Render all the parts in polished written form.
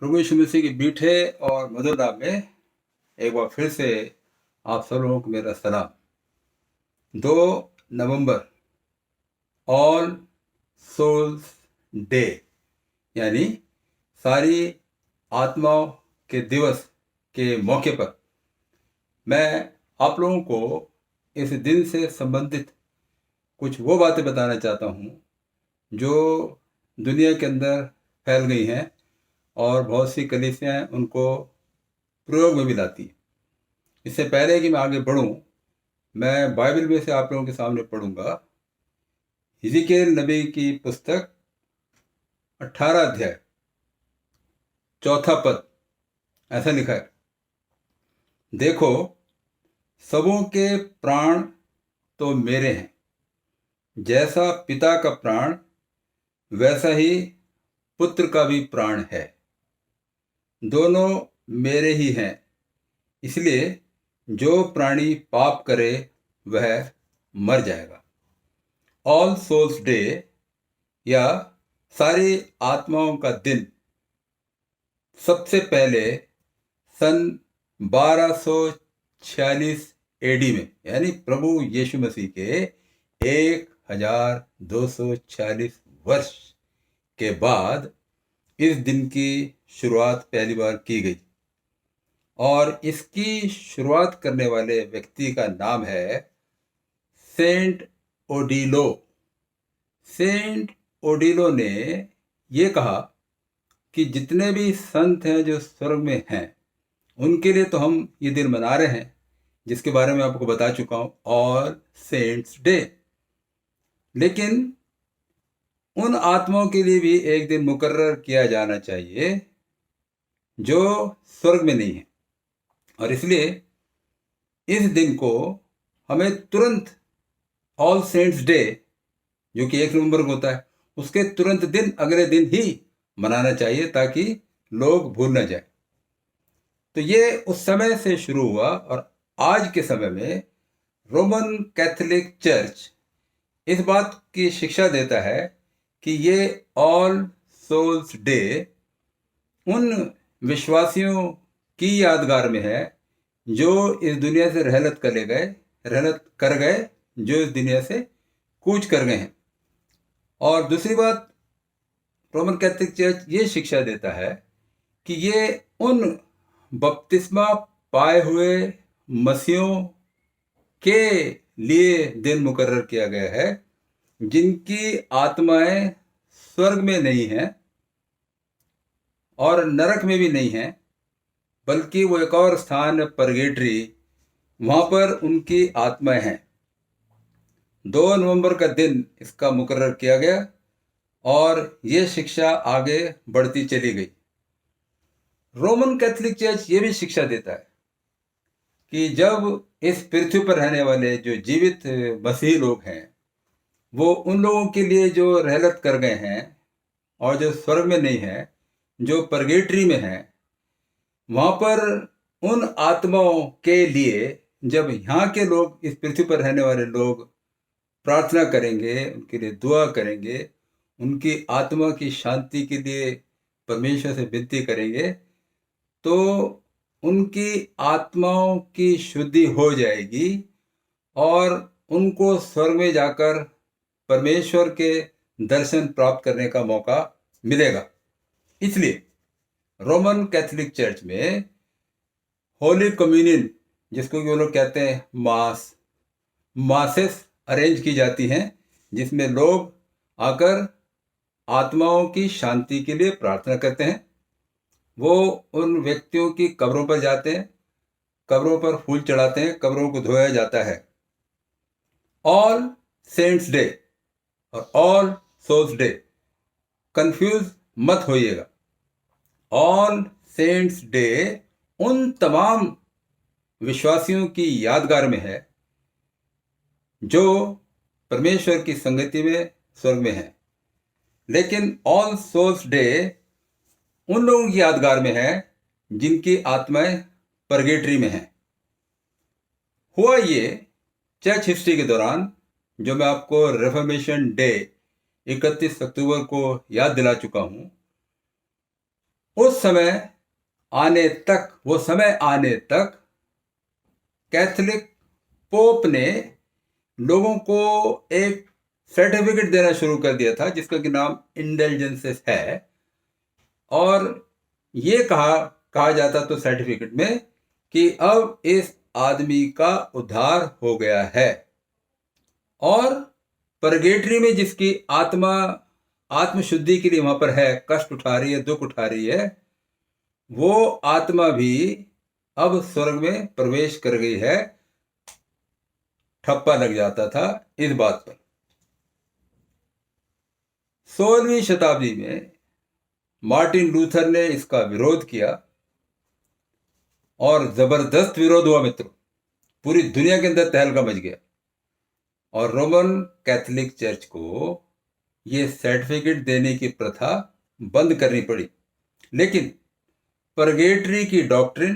प्रभु यीशु मसीह के मीठे और मधुर नाम में एक बार फिर से आप सब लोगों को मेरा सलाम। 2 नवंबर ऑल सोल्स डे यानी सारी आत्माओं के दिवस के मौके पर मैं आप लोगों को इस दिन से संबंधित कुछ वो बातें बताना चाहता हूँ जो दुनिया के अंदर फैल गई हैं और बहुत सी कलीसियाँ उनको प्रयोग में भी लाती है। इससे पहले कि मैं आगे बढ़ूं, मैं बाइबल में से आप लोगों के सामने पढ़ूंगा हिजकिय्येल नबी की पुस्तक 18 अध्याय 4 पद। ऐसा लिखा है, देखो सबों के प्राण तो मेरे हैं, जैसा पिता का प्राण वैसा ही पुत्र का भी प्राण है। दोनों मेरे ही हैं, इसलिए जो प्राणी पाप करे वह मर जाएगा। ऑल सोल्स डे या सारी आत्माओं का दिन सबसे पहले सन 1246 एडी में यानी प्रभु यीशु मसीह के 1246 वर्ष के बाद इस दिन की शुरुआत पहली बार की गई और इसकी शुरुआत करने वाले व्यक्ति का नाम है सेंट ओडीलो। सेंट ओडीलो ने ये कहा कि जितने भी संत हैं जो स्वर्ग में हैं उनके लिए तो हम ये दिन मना रहे हैं जिसके बारे में आपको बता चुका हूँ, ऑल सेंट्स डे, लेकिन उन आत्माओं के लिए भी एक दिन मुकर्रर किया जाना चाहिए जो स्वर्ग में नहीं है। और इसलिए इस दिन को हमें तुरंत ऑल सेंट्स डे जो कि 1 नवंबर को होता है उसके तुरंत दिन अगले दिन ही मनाना चाहिए ताकि लोग भूल न जाए। तो ये उस समय से शुरू हुआ और आज के समय में रोमन कैथोलिक चर्च इस बात की शिक्षा देता है कि ये ऑल सोल्स डे उन विश्वासियों की यादगार में है जो इस दुनिया से रहलत कर गए, जो इस दुनिया से कूच कर गए हैं। और दूसरी बात, रोमन कैथोलिक चर्च ये शिक्षा देता है कि ये उन बपतिस्मा पाए हुए मसीहों के लिए दिन मुकर्रर किया गया है जिनकी आत्माएं स्वर्ग में नहीं हैं और नरक में भी नहीं हैं, बल्कि वो एक और स्थान परगेटरी, वहां पर उनकी आत्माएं हैं। 2 नवंबर का दिन इसका मुकर्रर किया गया और ये शिक्षा आगे बढ़ती चली गई। रोमन कैथोलिक चर्च ये भी शिक्षा देता है कि जब इस पृथ्वी पर रहने वाले जो जीवित मसीही लोग हैं वो उन लोगों के लिए जो रहलत कर गए हैं और जो स्वर्ग में नहीं है, जो परगेटरी में है, वहां पर उन आत्माओं के लिए जब यहाँ के लोग, इस पृथ्वी पर रहने वाले लोग प्रार्थना करेंगे, उनके लिए दुआ करेंगे, उनकी आत्मा की शांति के लिए परमेश्वर से विनती करेंगे, तो उनकी आत्माओं की शुद्धि हो जाएगी और उनको स्वर्ग में जाकर परमेश्वर के दर्शन प्राप्त करने का मौका मिलेगा। इसलिए रोमन कैथोलिक चर्च में होली कम्युनियन, जिसको वो लोग कहते हैं मासेस अरेंज की जाती हैं, जिसमें लोग आकर आत्माओं की शांति के लिए प्रार्थना करते हैं। वो उन व्यक्तियों की कब्रों पर जाते हैं, कब्रों पर फूल चढ़ाते हैं, कब्रों को धोया जाता है। ऑल सेंट्स डे और ऑल सोल्स डे कंफ्यूज मत होइएगा। ऑल सेंट्स डे उन तमाम विश्वासियों की यादगार में है जो परमेश्वर की संगति में स्वर्ग में है, लेकिन ऑल सोल्स डे उन लोगों की यादगार में है जिनकी आत्माएं परगेटरी में हैं। हुआ ये चर्च हिस्ट्री के दौरान, जो मैं आपको रिफॉर्मेशन डे 31 अक्टूबर को याद दिला चुका हूं, उस समय आने तक, वो समय आने तक कैथोलिक पोप ने लोगों को एक सर्टिफिकेट देना शुरू कर दिया था जिसका कि नाम इंडल्जेंसेस है। और ये कहा जाता तो सर्टिफिकेट में कि अब इस आदमी का उद्धार हो गया है, और परगेटरी में जिसकी आत्मा आत्मशुद्धि के लिए वहां पर है, कष्ट उठा रही है, दुख उठा रही है, वो आत्मा भी अब स्वर्ग में प्रवेश कर गई है। ठप्पा लग जाता था इस बात पर। 16वीं शताब्दी में मार्टिन लूथर ने इसका विरोध किया, और जबरदस्त विरोध हुआ मित्रों, पूरी दुनिया के अंदर तहलका मच गया, और रोमन कैथोलिक चर्च को ये सर्टिफिकेट देने की प्रथा बंद करनी पड़ी। लेकिन परगेटरी की डॉक्ट्रिन,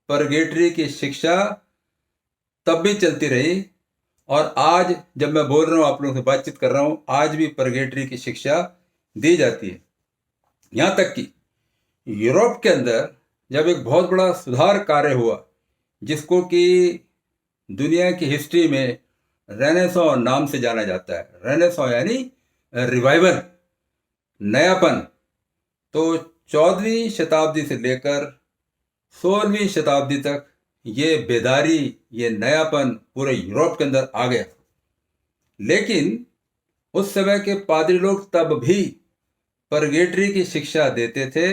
परगेटरी की शिक्षा तब भी चलती रही, और आज जब मैं बोल रहा हूं, आप लोगों से बातचीत कर रहा हूं, आज भी परगेटरी की शिक्षा दी जाती है। यहां तक कि यूरोप के अंदर जब एक बहुत बड़ा सुधार कार्य हुआ, जिसको कि दुनिया की हिस्ट्री में रेनेसां नाम से जाना जाता है। रेनेसां यानी रिवाइवल, नयापन। तो 14वीं शताब्दी से लेकर 16वीं शताब्दी तक ये बेदारी, ये नयापन पूरे यूरोप के अंदर आ गया। लेकिन उस समय के पादरी लोग तब भी परगेटरी की शिक्षा देते थे,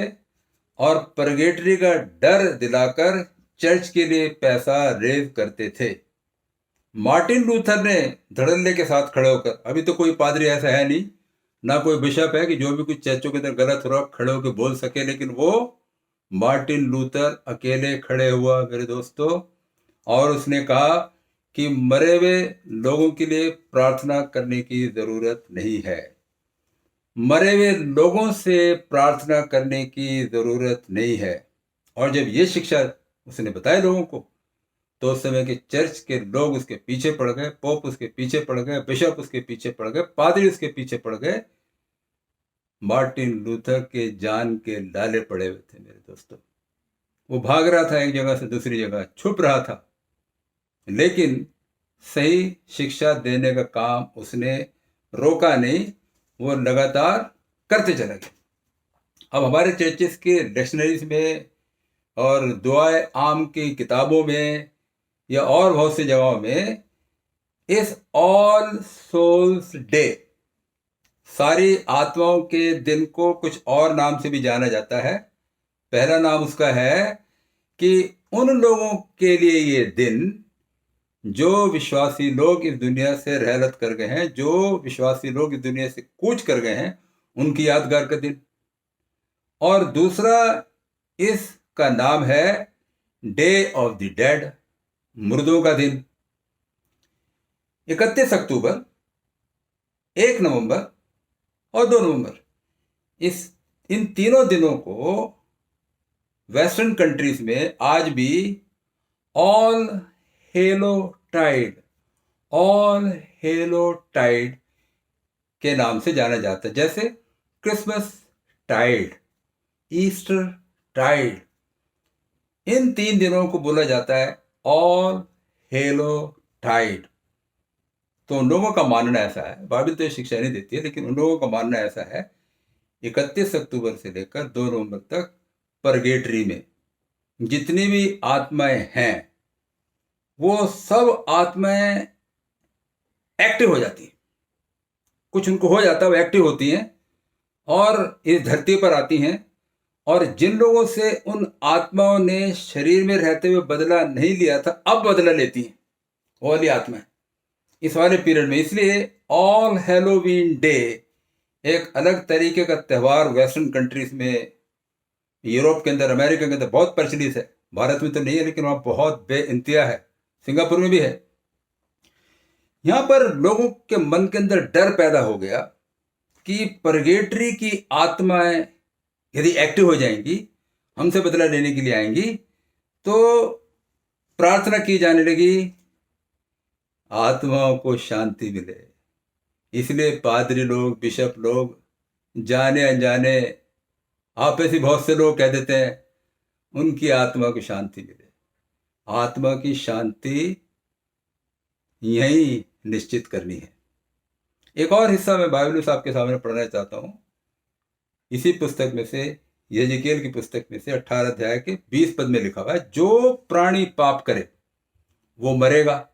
और परगेटरी का डर दिलाकर चर्च के लिए पैसा रेज करते थे। मार्टिन लूथर ने धड़ल्ले के साथ खड़े होकर, अभी तो कोई पादरी ऐसा है नहीं, ना कोई बिशप है कि जो भी कुछ चर्चों के अंदर गलत हो रहा खड़े होकर बोल सके, लेकिन वो मार्टिन लूथर अकेले खड़े हुआ मेरे दोस्तों, और उसने कहा कि मरे हुए लोगों के लिए प्रार्थना करने की जरूरत नहीं है। मरे हुए लोगों से प्रार्थना करने की जरूरत नहीं है। और जब ये शिक्षा उसने बताई लोगों को, तो उस समय के चर्च के लोग उसके पीछे पड़ गए, पोप उसके पीछे पड़ गए, बिशप उसके पीछे पड़ गए, पादरी उसके पीछे पड़ गए। मार्टिन लूथर के जान के लाले पड़े हुए थे मेरे दोस्तों। वो भाग रहा था एक जगह से दूसरी जगह, छुप रहा था, लेकिन सही शिक्षा देने का काम उसने रोका नहीं, वो लगातार करते चला गया। अब हमारे चर्चेस के डिक्शनरीज में और दुआए आम की किताबों में या और बहुत सी जगहों में इस ऑल सोल्स डे, सारी आत्माओं के दिन को कुछ और नाम से भी जाना जाता है। पहला नाम उसका है कि उन लोगों के लिए ये दिन जो विश्वासी लोग इस दुनिया से रहलत कर गए हैं, जो विश्वासी लोग इस दुनिया से कूच कर गए हैं, उनकी यादगार का दिन। और दूसरा इसका नाम है डे ऑफ द डेड, मुर्दों का दिन। 31 अक्टूबर, 1 नवंबर और 2 नवंबर, इन तीनों दिनों को वेस्टर्न कंट्रीज में आज भी All Hallow tide, All Hallow tide के नाम से जाना जाता है। जैसे क्रिसमस टाइड, ईस्टर टाइड, इन 3 दिनों को बोला जाता है ऑल हेलो टाइड। तो उन लोगों का मानना ऐसा है, बाइबल तो ये शिक्षा नहीं देती है, लेकिन उन लोगों का मानना ऐसा है 31 अक्टूबर से लेकर 2 नवंबर तक परगेटरी में जितनी भी आत्माएं हैं, वो सब आत्माएं एक्टिव हो जाती हैं। कुछ उनको हो जाता है, वो एक्टिव होती हैं और इस धरती पर आती हैं। और जिन लोगों से उन आत्माओं ने शरीर में रहते हुए बदला नहीं लिया था, अब बदला लेती हैं वो वाली आत्माएं इस वाले पीरियड में। इसलिए ऑल हैलोवीन डे एक अलग तरीके का त्यौहार वेस्टर्न कंट्रीज में, यूरोप के अंदर, अमेरिका के अंदर बहुत प्रचलित है। भारत में तो नहीं है, लेकिन वहां बहुत बेइंतिया है। सिंगापुर में भी है। यहां पर लोगों के मन के अंदर डर पैदा हो गया कि परगेटरी की आत्माएं यदि एक्टिव हो जाएंगी, हमसे बदला लेने के लिए आएंगी, तो प्रार्थना की जाने लगी आत्माओं को शांति मिले। इसलिए पादरी लोग, बिशप लोग जाने अनजाने आप ऐसे बहुत से लोग कह देते हैं उनकी आत्मा को शांति मिले। आत्मा की शांति यही निश्चित करनी है। एक और हिस्सा मैं बाइबल से आपके सामने पढ़ना चाहता हूँ। इसी पुस्तक में से, यहेजकेल की पुस्तक में से 18 अध्याय के 20 पद में लिखा हुआ है, जो प्राणी पाप करे वो मरेगा।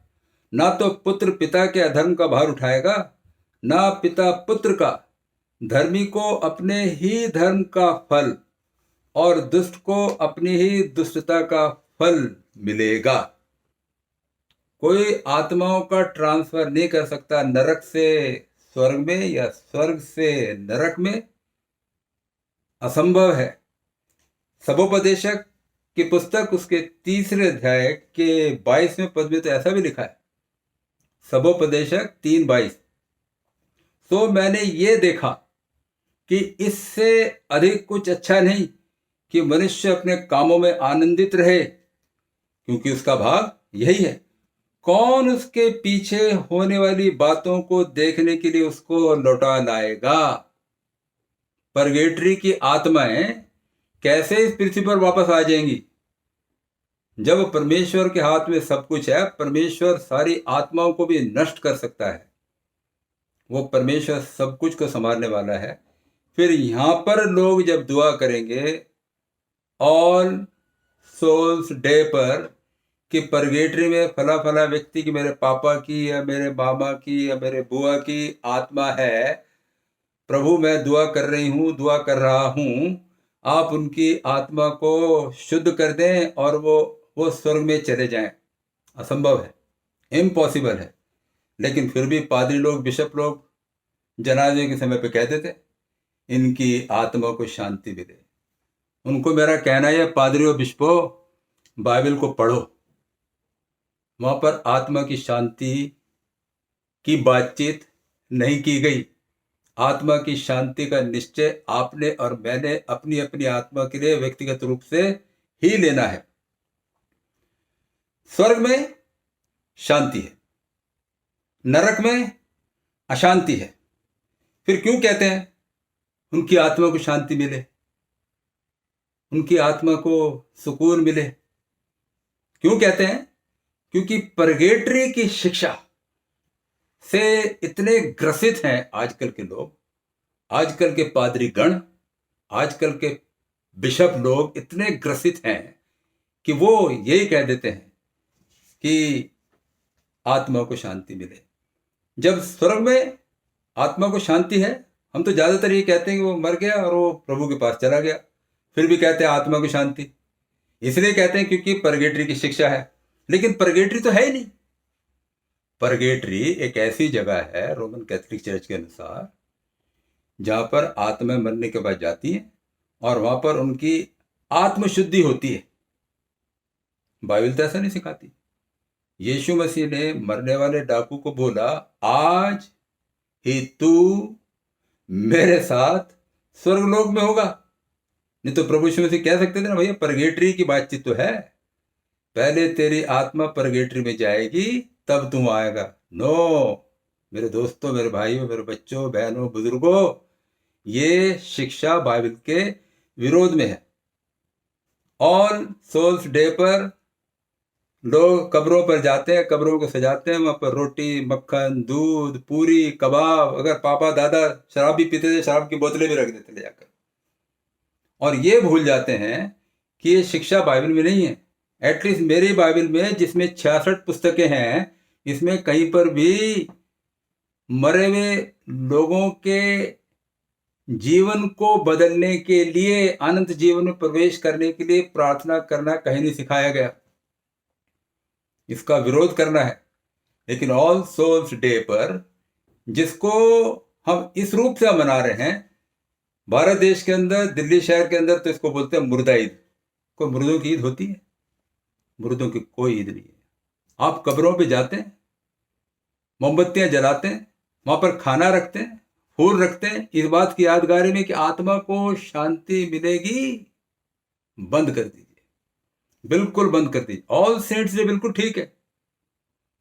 ना तो पुत्र पिता के अधर्म का भार उठाएगा, ना पिता पुत्र का। धर्मी को अपने ही धर्म का फल और दुष्ट को अपनी ही दुष्टता का फल मिलेगा। कोई आत्माओं का ट्रांसफर नहीं कर सकता नरक से स्वर्ग में या स्वर्ग से नरक में, असंभव है। सबोपदेशक की पुस्तक उसके 3 अध्याय के 22वें पद में तो ऐसा भी लिखा है, सबोपदेशक 3:22, तो मैंने ये देखा कि इससे अधिक कुछ अच्छा नहीं कि मनुष्य अपने कामों में आनंदित रहे, क्योंकि उसका भाग यही है। कौन उसके पीछे होने वाली बातों को देखने के लिए उसको लौटा लाएगा? परगेटरी की आत्माएं कैसे इस पृथ्वी पर वापस आ जाएंगी? जब परमेश्वर के हाथ में सब कुछ है, परमेश्वर सारी आत्माओं को भी नष्ट कर सकता है। वो परमेश्वर सब कुछ को संभालने वाला है। फिर यहां पर लोग जब दुआ करेंगे ऑल सोल्स डे पर कि परगेटरी में फला फला व्यक्ति की, मेरे पापा की या मेरे मामा की या मेरे बुआ की आत्मा है, प्रभु मैं दुआ कर रही हूँ, दुआ कर रहा हूँ, आप उनकी आत्मा को शुद्ध कर दें और वो स्वर्ग में चले जाएं। असंभव है, इम्पॉसिबल है। लेकिन फिर भी पादरी लोग, बिशप लोग जनाजे के समय पे कह देते इनकी आत्मा को शांति मिले। उनको मेरा कहना है, पादरियों बिशपो, बाइबल को पढ़ो, वहां पर आत्मा की शांति की बातचीत नहीं की गई। आत्मा की शांति का निश्चय आपने और मैंने अपनी अपनी आत्मा के लिए व्यक्तिगत रूप से ही लेना है। स्वर्ग में शांति है, नरक में अशांति है। फिर क्यों कहते हैं उनकी आत्मा को शांति मिले, उनकी आत्मा को सुकून मिले? क्यों कहते हैं? क्योंकि परगेटरी की शिक्षा से इतने ग्रसित हैं आजकल के लोग, आजकल के पादरी गण, आजकल के बिशप लोग इतने ग्रसित हैं कि वो यही कह देते हैं कि आत्मा को शांति मिले। जब स्वर्ग में आत्मा को शांति है, हम तो ज्यादातर ये कहते हैं कि वो मर गया और वो प्रभु के पास चला गया, फिर भी कहते हैं आत्मा को शांति। इसलिए कहते हैं क्योंकि परगेटरी की शिक्षा है। लेकिन परगेटरी तो है ही नहीं। परगेटरी एक ऐसी जगह है रोमन कैथोलिक चर्च के अनुसार जहां पर आत्मा मरने के बाद जाती है और वहां पर उनकी आत्मशुद्धि होती है। बाइबल तो ऐसा नहीं सिखाती। यीशु मसीह ने मरने वाले डाकू को बोला, आज ही तू मेरे साथ स्वर्गलोक में होगा। नहीं तो प्रभु यीशु मसीह कह सकते थे ना, भैया परगेटरी की बातचीत तो है, पहले तेरी आत्मा परगेटरी में जाएगी तब तुम आएगा। नो मेरे दोस्तों, मेरे भाइयों, मेरे बच्चों, बहनों, बुजुर्गों, ये शिक्षा बाइबल के विरोध में है। ऑल सोल्स डे पर लोग कब्रों पर जाते हैं, कब्रों को सजाते हैं, वहां पर रोटी, मक्खन, दूध, पूरी, कबाब, अगर पापा दादा शराब भी पीते थे, शराब की बोतलें भी रख देते ले जाकर। और ये भूल जाते हैं कि ये शिक्षा बाइबल में नहीं है। एटलीस्ट मेरी बाइबल में, जिसमें 66 पुस्तकें हैं, इसमें कहीं पर भी मरे हुए लोगों के जीवन को बदलने के लिए, अनंत जीवन में प्रवेश करने के लिए प्रार्थना करना कहीं नहीं सिखाया गया। इसका विरोध करना है। लेकिन ऑल सोल्स डे पर, जिसको हम इस रूप से मना रहे हैं, भारत देश के अंदर, दिल्ली शहर के अंदर तो इसको बोलते हैं मुर्दा ईद। कोई मुर्दों की ईद होती है? मुर्दों की कोई ईद नहीं है। आप कब्रों पे जाते हैं, मोमबत्तियां जलाते हैं, वहां पर खाना रखते हैं, फूल रखते हैं, इस बात की यादगारी में कि आत्मा को शांति मिलेगी। बंद कर दीजिए, बिल्कुल बंद कर दीजिए। ऑल सेंट्स डे बिल्कुल ठीक है।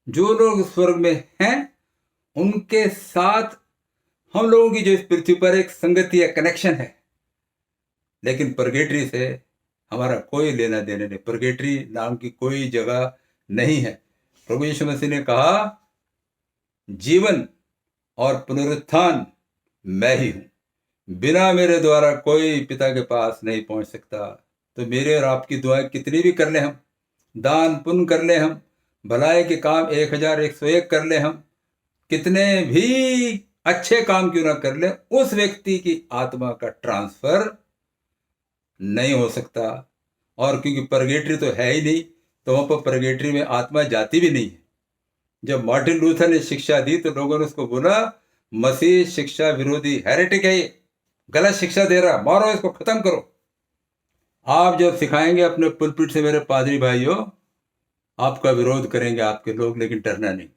जो लोग स्वर्ग में हैं उनके साथ हम लोगों की जो इस पृथ्वी पर एक संगति या कनेक्शन है, लेकिन परगेटरी से हमारा कोई लेना देना नहीं। परगेटरी नाम की कोई जगह नहीं है। प्रभु यीशु मसीह ने कहा जीवन और पुनरुत्थान मैं ही हूं, बिना मेरे द्वारा कोई पिता के पास नहीं पहुंच सकता। तो मेरे और आपकी दुआएं कितनी भी कर ले हम, दान पुण्य कर ले हम, भलाई के काम 1101 कर ले हम, कितने भी अच्छे काम क्यों ना कर ले, उस व्यक्ति की आत्मा का ट्रांसफर नहीं हो सकता। और क्योंकि परगेटरी तो है ही नहीं, तो वहां पर परगेटरी में आत्मा जाती भी नहीं है। जब मार्टिन लूथर ने शिक्षा दी तो लोगों ने उसको बोला मसीह शिक्षा विरोधी हेरेटिक है, ये गलत शिक्षा दे रहा, मारो इसको, खत्म करो। आप जब सिखाएंगे अपने पुलपिट से मेरे पादरी भाइयों, आपका विरोध करेंगे आपके लोग, लेकिन डरना नहीं।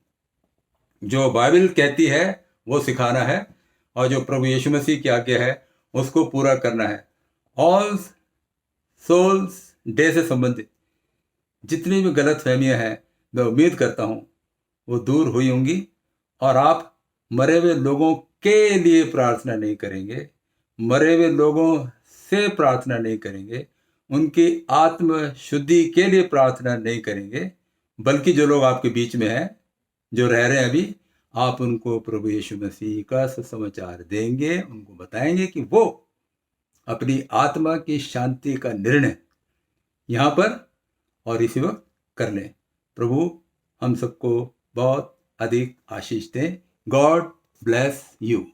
जो बाइबल कहती है वो सिखाना है, और जो प्रभु यीशु मसीह की आज्ञा है उसको पूरा करना है। ऑल सोल्स डे से संबंधित जितनी भी गलत फहमियाँ हैं, मैं उम्मीद करता हूँ वो दूर हुई होंगी, और आप मरे हुए लोगों के लिए प्रार्थना नहीं करेंगे, मरे हुए लोगों से प्रार्थना नहीं करेंगे, उनकी आत्म शुद्धि के लिए प्रार्थना नहीं करेंगे, बल्कि जो लोग आपके बीच में हैं, जो रह रहे हैं अभी, आप उनको प्रभु यीशु मसीह का सुसमाचार देंगे, उनको बताएंगे कि वो अपनी आत्मा की शांति का निर्णय यहाँ पर और इसी वक्त कर लें। प्रभु हम सबको बहुत अधिक आशीष दें। God bless you.